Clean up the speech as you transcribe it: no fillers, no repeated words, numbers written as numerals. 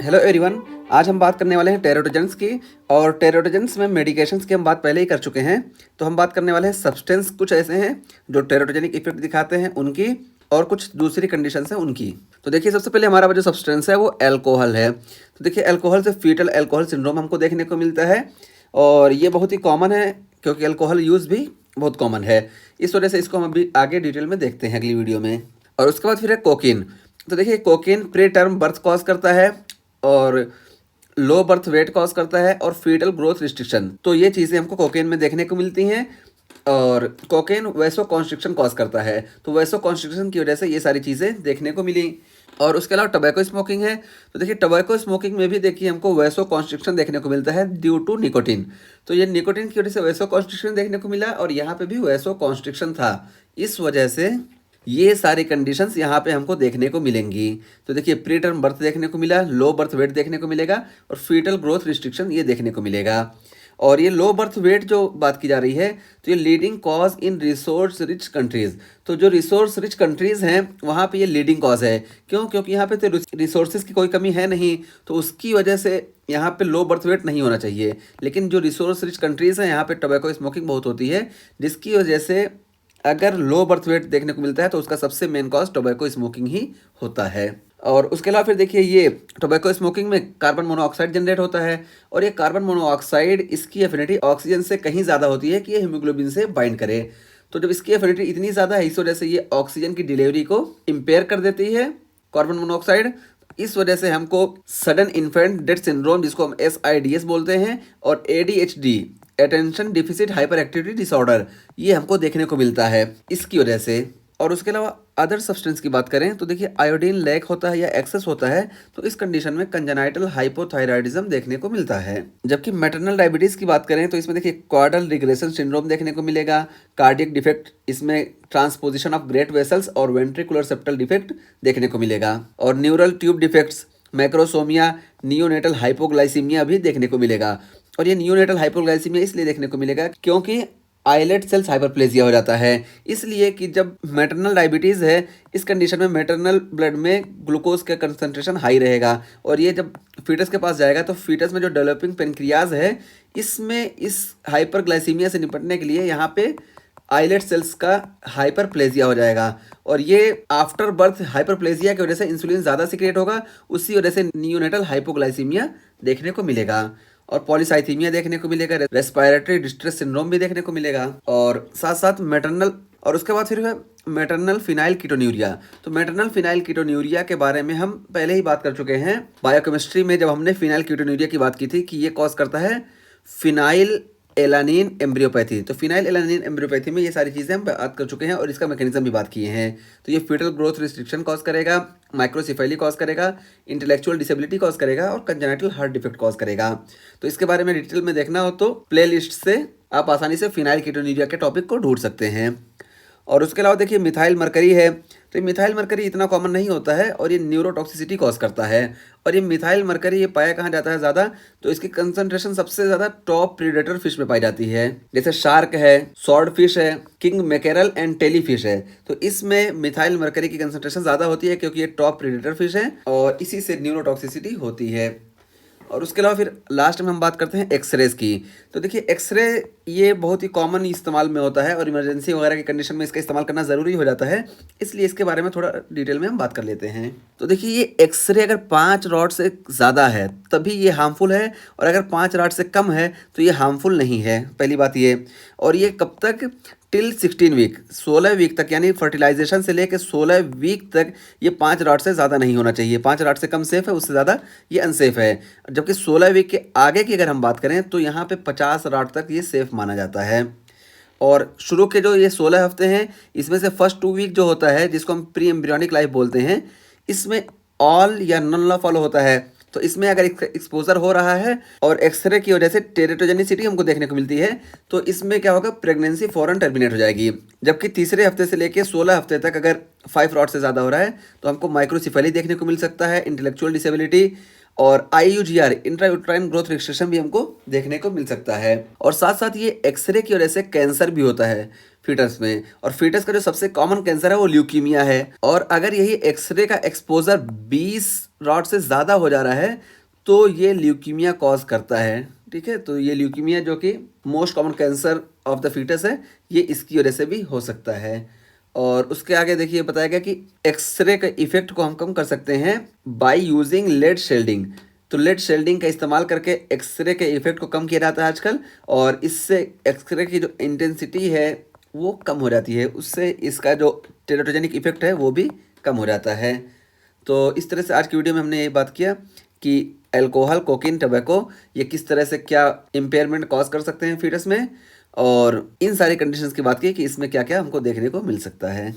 Hello everyone. आज हम बात करने वाले हैं टेराटोजेंस की। और टेराटोजेंस में मेडिकेशंस की हम बात पहले ही कर चुके हैं। तो हम बात करने वाले हैं सब्सटेंस कुछ ऐसे हैं जो टेराटोजेनिक इफेक्ट दिखाते हैं उनकी, और कुछ दूसरी कंडीशंस हैं उनकी। तो देखिए, सबसे पहले हमारा जो सब्सटेंस है वो अल्कोहल है। तो देखिए, अल्कोहल से फीटल अल्कोहल सिंड्रोम हमको देखने को मिलता है, और ये बहुत ही कॉमन है क्योंकि अल्कोहल यूज़ भी बहुत कॉमन है। इस वजह से इसको हम अभी आगे डिटेल में देखते हैं अगली वीडियो में। और उसके बाद फिर है कोकीन। तो देखिए, cocaine pre term birth cause करता है, और लो बर्थ वेट कॉज करता है, और फीटल ग्रोथ रिस्ट्रिक्शन। तो ये चीज़ें हमको कोकेन में देखने को मिलती हैं। और कोकेन वैसो कॉन्स्ट्रिक्शन कॉज करता है, तो वैसो कॉन्स्ट्रिक्शन की वजह से ये सारी चीज़ें देखने को मिली। और उसके अलावा टबैको स्मोकिंग है। तो देखिए, टबैको स्मोकिंग में भी देखिए हमको वैसो कॉन्स्ट्रिक्शन देखने को मिलता है ड्यू टू निकोटिन। तो ये निकोटिन की वजह से वैसो कॉन्स्ट्रिक्शन देखने को मिला, और यहाँ पे भी वैसो कॉन्स्ट्रिक्शन था। इस वजह से ये सारी कंडीशंस यहाँ पे हमको देखने को मिलेंगी। तो देखिए, प्री टर्म बर्थ देखने को मिला, लो बर्थ वेट देखने को मिलेगा, और फीटल ग्रोथ रिस्ट्रिक्शन ये देखने को मिलेगा। और ये लो बर्थ वेट जो बात की जा रही है, तो ये लीडिंग कॉज इन रिसोर्स रिच कंट्रीज़। तो जो रिसोर्स रिच कंट्रीज़ हैं वहाँ पे ये लीडिंग कॉज है। क्यों? क्योंकि यहाँ पे तो रिसोर्सेज की कोई कमी है नहीं, तो उसकी वजह से यहाँ पे लो बर्थ वेट नहीं होना चाहिए। लेकिन जो रिसोर्स रिच कंट्रीज़ हैं यहाँ पे टोबैको स्मोकिंग बहुत होती है, जिसकी वजह से अगर लो बर्थ वेट देखने को मिलता है तो उसका सबसे मेन कॉज टोबैको स्मोकिंग ही होता है। और उसके अलावा फिर देखिए, ये टोबैको स्मोकिंग में कार्बन मोनोऑक्साइड जनरेट होता है, और ये कार्बन मोनोऑक्साइड इसकी एफिनिटी ऑक्सीजन से कहीं ज़्यादा होती है कि ये हीमोग्लोबिन से बाइंड करे। तो जब इसकी एफिनिटी इतनी ज़्यादा है, इस वजह से ये ऑक्सीजन की डिलीवरी को इम्पेयर कर देती है कार्बन मोनोऑक्साइड। इस वजह से हमको सडन इन्फेंट डेथ सिंड्रोम, जिसको हम SIDS बोलते हैं, और ADHD attention deficit hyper activity disorder, ये हमको देखने को मिलता है इसकी वजह से। और उसके अलावा अदर सब्सटेंस की बात करें तो देखिए, आयोडीन लैक होता है या एक्सेस होता है, तो इस कंडीशन में कंजेनाइटल हाइपोथायराइडिज्म देखने को मिलता है। जबकि मैटरनल डायबिटीज़ की बात करें तो इसमें देखिए, कॉर्डल रिग्रेशन सिंड्रोम देखने को मिलेगा, कार्डियक डिफेक्ट, इसमें ट्रांसपोजिशन ऑफ ग्रेट वेसल्स और वेंट्रिकुलर सेप्टल डिफेक्ट देखने को मिलेगा, और neural tube defects, macrosomia, neonatal hypoglycaemia भी देखने को मिलेगा। और ये नियोनेटल हाइपोग्लाइसीमिया इसलिए देखने को मिलेगा क्योंकि आइलेट सेल्स हाइपरप्लेजिया हो जाता है। इसलिए कि जब मैटरनल डायबिटीज़ है, इस कंडीशन में मैटरनल ब्लड में ग्लूकोज का कंसंट्रेशन हाई रहेगा, और ये जब फीटस के पास जाएगा तो फीटस में जो डेवलपिंग पेनक्रियाज है, इसमें इस हाइपरग्लाइसीमिया से निपटने के लिए यहाँ पे आइलेट सेल्स का हाइपरप्लेजिया हो जाएगा, और ये आफ्टर बर्थ हाइपरप्लेजिया की वजह से इंसुलिन ज़्यादा सिक्रेट होगा, उसी वजह से नियोनेटल हाइपोग्लाइसीमिया देखने को मिलेगा, और पॉलीसाइथीमिया देखने को मिलेगा, रेस्पिरेटरी डिस्ट्रेस सिंड्रोम भी देखने को मिलेगा, और साथ साथ मैटरनल। और उसके बाद फिर है मैटरनल फिनाइल कीटोन्यूरिया। तो मैटरनल फिनाइल कीटोन्यूरिया के बारे में हम पहले ही बात कर चुके हैं बायोकेमिस्ट्री में, जब हमने फिनाइल कीटोन्यूरिया की बात की थी कि ये कॉज करता है फिनाइल एलानिन एम्ब्रियोपैथी। तो फिनाइल एलानिन एम्ब्रियोपैथी में ये सारी चीज़ें हम बात कर चुके हैं, और इसका मैकेनिज्म भी बात किए हैं। तो ये फीटल ग्रोथ रिस्ट्रिक्शन कॉज करेगा, माइक्रोसिफेली कॉज करेगा, इंटेलेक्चुअल डिसेबिलिटी कॉज करेगा, और कंजेनिटल हार्ट डिफेक्ट कॉज करेगा। तो इसके बारे में डिटेल में देखना हो तो प्ले लिस्ट से आप आसानी से फिनाइल कीटोन्यूरिया के टॉपिक को ढूंढ सकते हैं। और उसके अलावा देखिए, मिथाइल मरकरी है। तो ये मिथाइल मरकरी इतना कॉमन नहीं होता है, और ये न्यूरोटॉक्सिसिटी कॉज करता है। और ये मिथाइल मरकरी ये पाया कहाँ जाता है ज़्यादा? तो इसकी कंसंट्रेशन सबसे ज़्यादा टॉप प्रीडेटर फिश में पाई जाती है, जैसे शार्क है, स्वॉर्ड फिश है, king mackerel and tilefish है। तो इसमें मिथाइल मरकरी की कंसंट्रेशन ज़्यादा होती है क्योंकि ये टॉप प्रीडेटर फिश है, और इसी से न्यूरोटॉक्सिसिटी होती है। और उसके अलावा फिर लास्ट में हम बात करते हैं एक्सरेज की। तो देखिए, एक्सरे ये बहुत ही कॉमन इस्तेमाल में होता है, और इमरजेंसी वगैरह की कंडीशन में इसका इस्तेमाल करना ज़रूरी हो जाता है, इसलिए इसके बारे में थोड़ा डिटेल में हम बात कर लेते हैं। तो देखिए, ये एक्सरे अगर 5 रॉड से ज़्यादा है तभी ये हार्मफुल है, और अगर 5 रॉड से कम है तो ये हार्मफुल नहीं है, पहली बात ये। और ये कब तक? टिल 16 वीक, 16 वीक तक, यानी फर्टिलाइजेशन से लेकर 16 वीक तक ये 5 रॉड से ज़्यादा नहीं होना चाहिए। 5 रॉड से कम सेफ है, उससे ज़्यादा ये अनसेफ है। जबकि 16 वीक के आगे की अगर हम बात करें तो यहाँ पे 50 रॉड तक ये सेफ माना जाता है। और शुरू के जो ये 16 हफ्ते हैं, इसमें से फर्स्ट 2 वीक जो होता है, जिसको हम प्री एम्ब्रियोनिक लाइफ बोलते हैं, इसमें ऑल या नॉन फॉलो होता है। तो इसमें अगर एक्सपोजर हो रहा है और एक्सरे की वजह से टेरेटोजेनिसिटी हमको देखने को मिलती है, तो इसमें क्या होगा? प्रेगनेंसी फौरन टर्मिनेट हो जाएगी। जबकि तीसरे हफ्ते से लेकर 16 हफ्ते तक अगर 5 रॉड से ज़्यादा हो रहा है तो हमको माइक्रोसिफेली देखने को मिल सकता है, इंटेलेक्चुअल डिसेबिलिटी, और IUGR इंट्रायूट्राइन ग्रोथ रिस्ट्रिक्शन भी हमको देखने को मिल सकता है। और साथ साथ ये एक्सरे की वजह से कैंसर भी होता है फीटस में, और फीटस का जो सबसे कॉमन कैंसर है वो ल्यूकीमिया है। और अगर यही एक्सरे का एक्सपोजर 20 रॉड से ज़्यादा हो जा रहा है तो ये ल्यूकीमिया कॉज करता है। ठीक है, तो ये ल्यूकीमिया जो कि most common cancer of the foetus है, ये इसकी वजह से भी हो सकता है। और उसके आगे देखिए बताया गया कि एक्सरे के इफेक्ट को हम कम कर सकते हैं बाय यूजिंग लेड शेल्डिंग। तो लेड शेल्डिंग का इस्तेमाल करके एक्सरे के इफेक्ट को कम किया जाता है आजकल, और इससे एक्सरे की जो इंटेंसिटी है वो कम हो जाती है, उससे इसका जो टेराटोजेनिक इफेक्ट है वो भी कम हो जाता है। तो इस तरह से आज की वीडियो में हमने ये बात किया कि अल्कोहल, कोकीन, टबैको ये किस तरह से क्या इम्पेयरमेंट कॉज कर सकते हैं फीटस में, और इन सारी कंडीशंस की बात की कि इसमें क्या क्या हमको देखने को मिल सकता है।